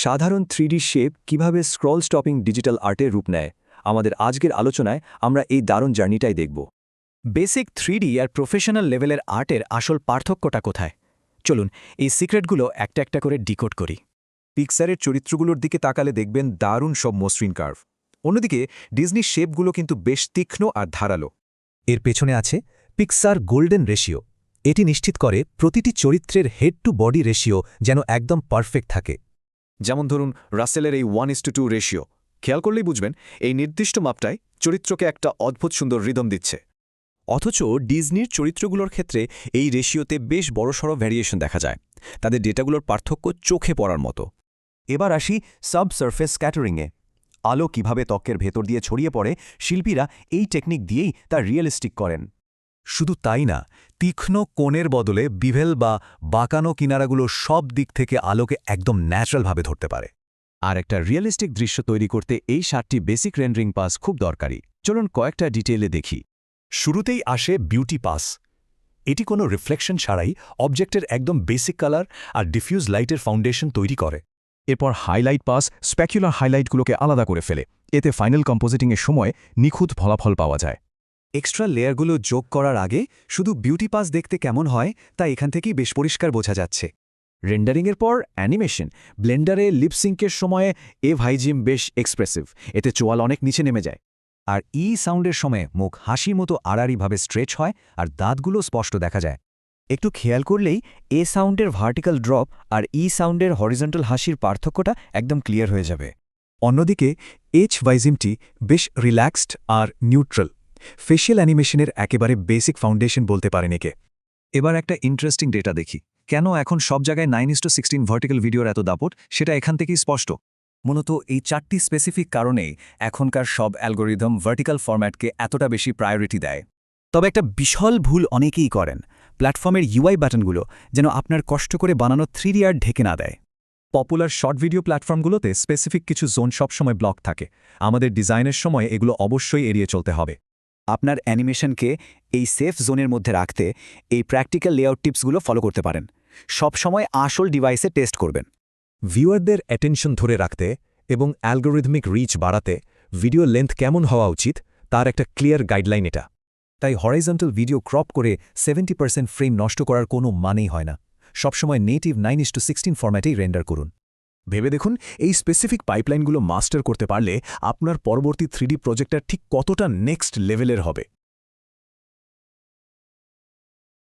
সাধারণ 3D shape কিভাবে scroll stopping digital আর্টের রূপ নেয় আমাদের আজকের আলোচনায় আমরা এই দারুণ জার্নিটাই দেখব। বেসিক 3D আর প্রফেশনাল লেভেলের আর্টের আসল পার্থক্যটা কোথায়? চলুন এই সিক্রেটগুলো একটা একটা করে ডিকোড করি। পিক্সারের চরিত্রগুলোর দিকে তাকালে দেখবেন দারুণ সব মসৃণ কার্ভ। অন্যদিকে ডিজনির শেপগুলো কিন্তু বেশ তীক্ষ্ণ আর ধারালো। এর পেছনে আছে পিক্সার গোল্ডেন রেশিও। এটি নিশ্চিত করে প্রতিটি চরিত্রের হেড টু বডি রেশিও যেন একদম পারফেক্ট থাকে। যেমন ধরুন রাসেলের এই 1:2 রেশিও, খেয়াল করলেই বুঝবেন এই নির্দিষ্ট মাপটাই চরিত্রকে একটা অদ্ভুত সুন্দর রিদম দিচ্ছে। অথচ ডিজনির চরিত্রগুলোর ক্ষেত্রে এই রেশিওতে বেশ বড়সড় ভ্যারিয়েশন দেখা যায়। তাদের ডেটাগুলোর পার্থক্য চোখে পড়ার মতো। এবার আসি সাবসারফেস স্ক্যাটারিংয়ে। আলো কিভাবে ত্বকের ভেতর দিয়ে ছড়িয়ে পড়ে, শিল্পীরা এই টেকনিক দিয়েই তা রিয়েলিস্টিক করেন। শুধু তাই না, তীক্ষ্ণ কোণের বদলে বিভেল বা বাঁকানো কিনারাগুলো সব দিক থেকে আলোকে একদম ন্যাচারালভাবে ধরতে পারে। আর একটা রিয়েলিস্টিক দৃশ্য তৈরি করতে এই 7টি বেসিক রেন্ডারিং পাস খুব দরকারি। চলুন কয়েকটা ডিটেইলে দেখি। শুরুতেই আসে বিউটি পাস। এটি কোনো রিফ্লেকশন ছাড়াই অবজেক্টের একদম বেসিক কালার আর ডিফিউজ লাইটের ফাউন্ডেশন তৈরি করে। এরপর হাইলাইট পাস স্প্যাকুলার হাইলাইটগুলোকে আলাদা করে ফেলে। এতে ফাইনাল কম্পোজিটিংয়ের সময় নিখুঁত ফলাফল পাওয়া যায়। এক্সট্রা লেয়ারগুলো যোগ করার আগে শুধু বিউটি পাস দেখতে কেমন হয় তা এখান থেকেই বেশ পরিষ্কার বোঝা যাচ্ছে। রেন্ডারিংয়ের পর অ্যানিমেশন। ব্লেন্ডারে লিপসিঙ্কের সময়ে ভাইজিম বেশ এক্সপ্রেসিভ, এতে চোয়াল অনেক নিচে নেমে যায়। আর সাউন্ডের সময় মুখ হাসির মতো আড়াআড়িভাবে স্ট্রেচ হয় আর দাঁতগুলো স্পষ্ট দেখা যায়। একটু খেয়াল করলেই সাউন্ডের ভার্টিক্যাল ড্রপ আর সাউন্ডের হরিজন্টাল হাসির পার্থক্যটা একদম ক্লিয়ার হয়ে যাবে। অন্যদিকে ভাইজিমটি বেশ রিল্যাক্সড আর নিউট্রাল। ফেশিয়াল অ্যানিমেশনের একেবারে বেসিক ফাউন্ডেশন বলতে পারেন একে। এবার একটা ইন্টারেস্টিং ডেটা দেখি, কেন এখন সব জায়গায় 9:16 ভার্টিক্যাল ভিডিওর এত দাপট সেটা এখান থেকেই স্পষ্ট। মূলত এই 4টি স্পেসিফিক কারণেই এখনকার সব অ্যালগোরিদম ভার্টিক্যাল ফরম্যাটকে এতটা বেশি প্রায়োরিটি দেয়। তবে একটা বিশাল ভুল অনেকেই করেন, প্ল্যাটফর্মের ইউআই বাটনগুলো যেন আপনার কষ্ট করে বানানো 3D আর্ট ঢেকে না দেয়। পপুলার শর্ট ভিডিও প্ল্যাটফর্মগুলোতে স্পেসিফিক কিছু জোন সবসময় ব্লক থাকে। আমাদের ডিজাইনের সময় এগুলো অবশ্যই এড়িয়ে চলতে হবে। আপনার অ্যানিমেশনকে এই সেফ জোনের মধ্যে রাখতে এই প্র্যাকটিক্যাল লেআউট টিপসগুলো ফলো করতে পারেন। সবসময় আসল ডিভাইসে টেস্ট করবেন। ভিউয়ারদের অ্যাটেনশন ধরে রাখতে এবং অ্যালগোরিদমিক রিচ বাড়াতে ভিডিও লেন্থ কেমন হওয়া উচিত তার একটা ক্লিয়ার গাইডলাইন এটা। তাই হরাইজন্টাল ভিডিও ক্রপ করে 70% ফ্রেম নষ্ট করার কোনো মানেই হয় না। সবসময় নেটিভ 9:16 ফরম্যাটেই রেন্ডার করুন। ভেবে দেখুন এই স্পেসিফিক পাইপলাইনগুলো মাস্টার করতে পারলে আপনার পরবর্তী 3D প্রজেক্টটা ঠিক কতটা নেক্সট লেভেলের হবে।